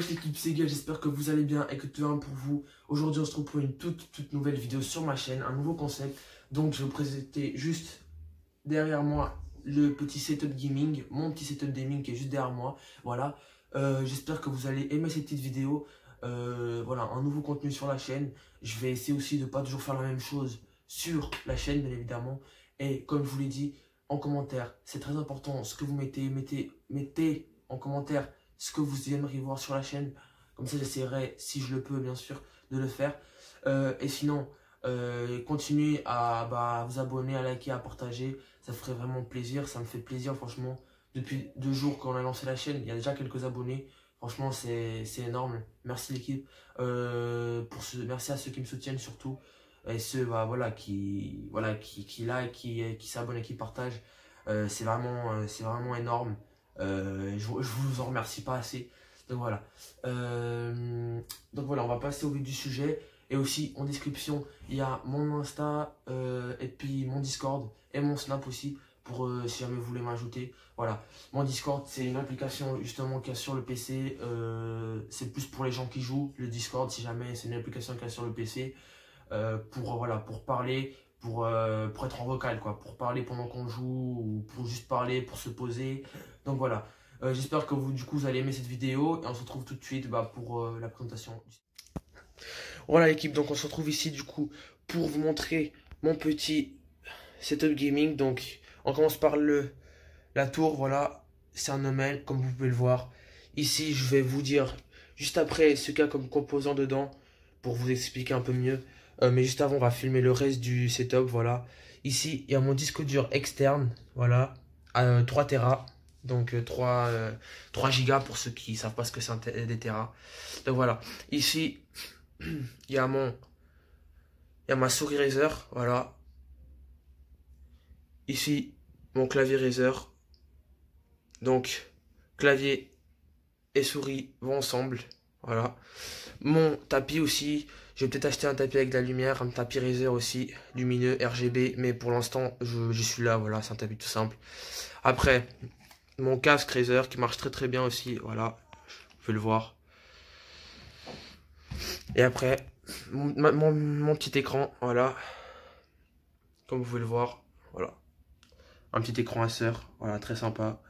Wesh l'équipe, c'est Guel, j'espère que vous allez bien et que tout va bien pour vous. Aujourd'hui on se retrouve pour une toute nouvelle vidéo sur ma chaîne, un nouveau concept. Donc je vais vous présenter juste derrière moi le petit setup gaming, mon petit setup gaming qui est juste derrière moi. Voilà, j'espère que vous allez aimer cette petite vidéo. Voilà, un nouveau contenu sur la chaîne. Je vais essayer aussi de pas toujours faire la même chose sur la chaîne bien évidemment. Et comme je vous l'ai dit, en commentaire, c'est très important ce que vous mettez en commentaire ce que vous aimeriez voir sur la chaîne. Comme ça, j'essaierai, si je le peux, bien sûr, de le faire. Et sinon, continuez à vous abonner, à liker, à partager. Ça ferait vraiment plaisir. Ça me fait plaisir, franchement. Depuis 2 jours qu'on a lancé la chaîne, il y a déjà quelques abonnés. Franchement, c'est énorme. Merci l'équipe. Merci à ceux qui me soutiennent surtout. Et ceux voilà, qui like, qui s'abonnent et qui partagent. C'est vraiment énorme. Je vous en remercie pas assez. Donc voilà. On va passer au vif du sujet. Et aussi en description, il y a mon Insta et puis mon Discord et mon Snap aussi pour si jamais vous voulez m'ajouter. Voilà. Mon Discord, c'est une application justement qu'il y a sur le PC. C'est plus pour les gens qui jouent. Le Discord, si jamais c'est une application qu'il y a sur le PC pour parler. Pour être en vocal, quoi, pour parler pendant qu'on joue ou pour juste parler, pour se poser. Donc voilà, j'espère que vous allez aimer cette vidéo et on se retrouve tout de suite pour la présentation. Voilà l'équipe, donc on se retrouve ici du coup pour vous montrer mon petit setup gaming. Donc on commence par la tour, voilà, c'est un Nomel comme vous pouvez le voir. Ici je vais vous dire juste après ce qu'il y a comme composant dedans pour vous expliquer un peu mieux. Mais juste avant, on va filmer le reste du setup, voilà. Ici, il y a mon disque dur externe, voilà, à 3 Tera. Donc 3 Go pour ceux qui ne savent pas ce que c'est des Tera. Donc voilà, ici, il y a ma souris Razer, voilà. Ici, mon clavier Razer. Donc, clavier et souris vont ensemble, voilà. Mon tapis aussi, je vais peut-être acheter un tapis avec de la lumière, un tapis Razer aussi, lumineux, RGB, mais pour l'instant, je suis là, voilà, c'est un tapis tout simple. Après, mon casque Razer qui marche très bien aussi, voilà, je vais le voir. Et après, mon petit écran, voilà, comme vous pouvez le voir, voilà. Un petit écran Acer, voilà, très sympa,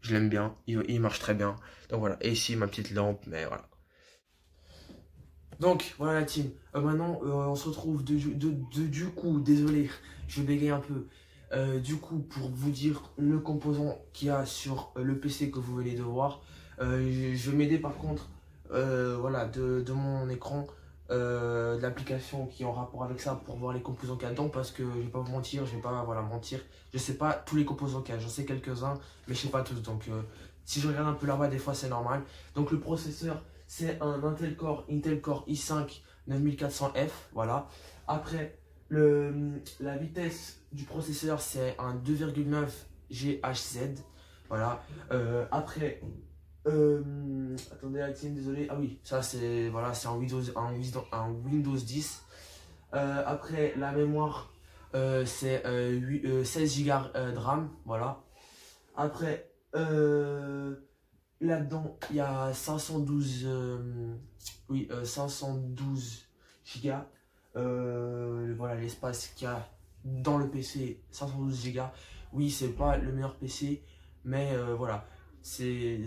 je l'aime bien, il marche très bien. Donc voilà, et ici ma petite lampe, mais voilà. Donc voilà la team, maintenant on se retrouve du coup, désolé, je bégaye un peu, du coup pour vous dire le composant qu'il y a sur le PC que vous venez de voir, je vais m'aider par contre voilà, de mon écran, de l'application qui est en rapport avec ça pour voir les composants qu'il y a dedans parce que je vais pas vous mentir, je vais pas voilà, mentir, je sais pas tous les composants qu'il y a, j'en sais quelques-uns mais je sais pas tous donc si je regarde un peu là-bas des fois c'est normal. Donc le processeur c'est un Intel Core i5 9400F, voilà. Après, la vitesse du processeur, c'est un 2,9 GHz, voilà. Après, attendez la team, désolé. Ah oui, ça c'est voilà, c'est un Windows 10. Après, la mémoire, c'est 16 Go de RAM, voilà. Après, là-dedans, il y a 512 gigas. Voilà l'espace qu'il y a dans le PC, 512 gigas. Oui, c'est pas le meilleur PC, mais voilà, c'est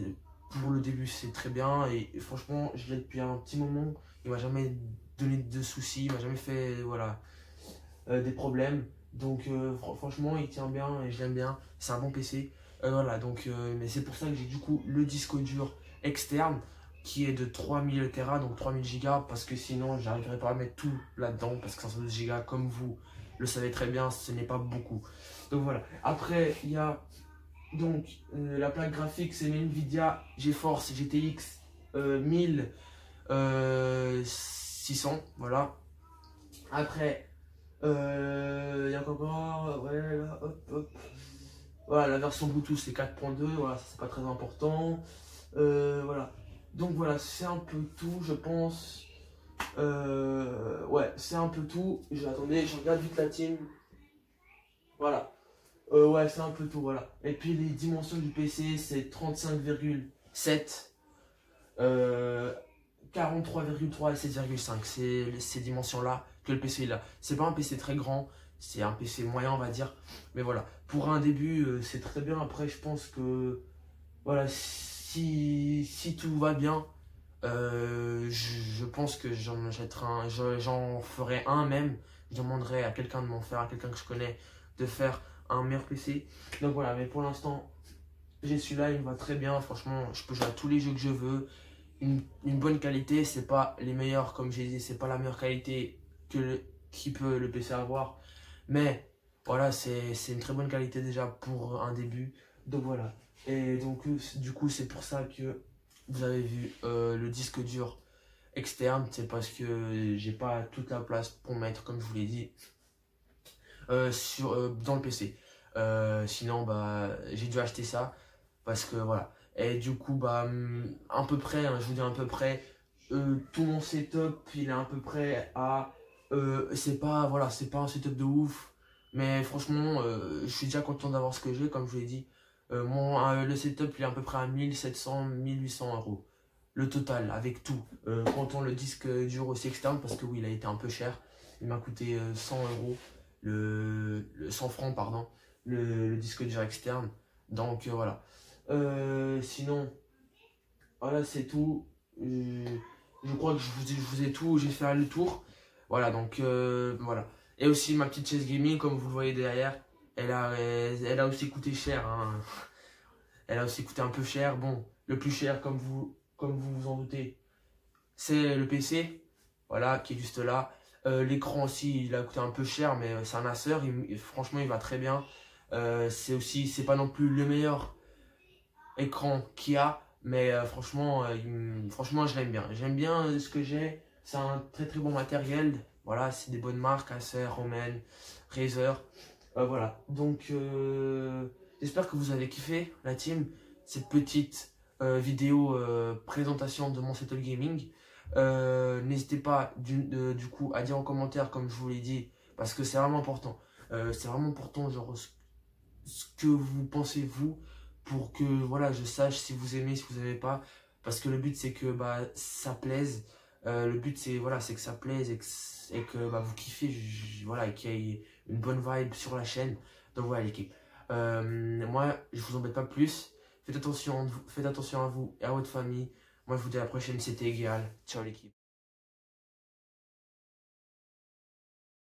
pour le début, c'est très bien. Et franchement, je l'ai depuis un petit moment. Il m'a jamais donné de soucis, il m'a jamais fait voilà, des problèmes. Donc franchement, il tient bien et je l'aime bien. C'est un bon PC. Voilà, donc mais c'est pour ça que j'ai du coup le disque dur externe qui est de 3000 Tera, donc 3000 Go, parce que sinon j'arriverai pas à mettre tout là-dedans, parce que 512 Go, comme vous le savez très bien, ce n'est pas beaucoup. Donc voilà, après il y a donc la plaque graphique, c'est une Nvidia GeForce GTX 1600, voilà. Après, il y a encore, ouais, là, hop. Voilà, la version Bluetooth c'est 4.2, voilà, c'est pas très important. Voilà. Donc voilà, c'est un peu tout, je pense. Ouais, c'est un peu tout. Attendez, je regarde vite la team. Voilà. Ouais, c'est un peu tout, voilà. Et puis les dimensions du PC, c'est 35,7 43,3 et 7,5. C'est ces dimensions-là que le PC est là. C'est pas un PC très grand, c'est un PC moyen, on va dire. Mais voilà, pour un début, c'est très bien. Après, je pense que voilà, si tout va bien, je pense que j'en achèterai un, j'en ferai un même. Je demanderai à quelqu'un de m'en faire, à quelqu'un que je connais, de faire un meilleur PC. Donc voilà, mais pour l'instant, j'ai celui-là, il me va très bien. Franchement, je peux jouer à tous les jeux que je veux. Une bonne qualité, c'est pas les meilleurs, comme j'ai dit, c'est pas la meilleure qualité qui peut le PC avoir. Mais voilà, c'est une très bonne qualité déjà pour un début. Donc voilà. Et donc, du coup, c'est pour ça que vous avez vu le disque dur externe. C'est parce que j'ai pas toute la place pour mettre, comme je vous l'ai dit, dans le PC. Sinon, bah, j'ai dû acheter ça parce que voilà. Et du coup, bah, à peu près, hein, je vous dis à peu près, tout mon setup, il est à peu près à. C'est pas, voilà, c'est pas un setup de ouf, mais franchement, je suis déjà content d'avoir ce que j'ai, comme je vous l'ai dit. Le setup, il est à peu près à 1700-1800 euros. Le total, avec tout. Comptant le disque dur aussi externe, parce que oui, il a été un peu cher. Il m'a coûté 100 euros, 100 francs, pardon, le disque dur externe. Donc voilà. Sinon, voilà, c'est tout. Je crois que je vous ai tout, j'ai fait le tour. Voilà, donc voilà. Et aussi ma petite chaise gaming, comme vous le voyez derrière, elle a aussi coûté cher, hein. Elle a aussi coûté un peu cher. Bon, le plus cher, comme vous vous en doutez, c'est le PC. Voilà, qui est juste là. L'écran aussi, il a coûté un peu cher, mais c'est un Acer. Franchement, il va très bien. C'est pas non plus le meilleur écran qu'il y a, mais franchement, je l'aime bien. J'aime bien ce que j'ai. C'est un très très bon matériel. Voilà, c'est des bonnes marques, Acer, Roman, Razer. Voilà, donc j'espère que vous avez kiffé la team, cette petite vidéo présentation de mon setup gaming. N'hésitez pas du coup à dire en commentaire, comme je vous l'ai dit, parce que c'est vraiment important. C'est vraiment important, genre, ce que vous pensez vous, pour que voilà, je sache si vous aimez, si vous n'aimez pas. Parce que le but c'est que bah, ça plaise. Le but c'est voilà, c'est que ça plaise et que bah, vous kiffez, voilà, et qu'il y ait une bonne vibe sur la chaîne. Donc voilà l'équipe. Moi, je vous embête pas plus. Faites attention à vous et à votre famille. Moi, je vous dis à la prochaine. C'était Égal. Ciao l'équipe.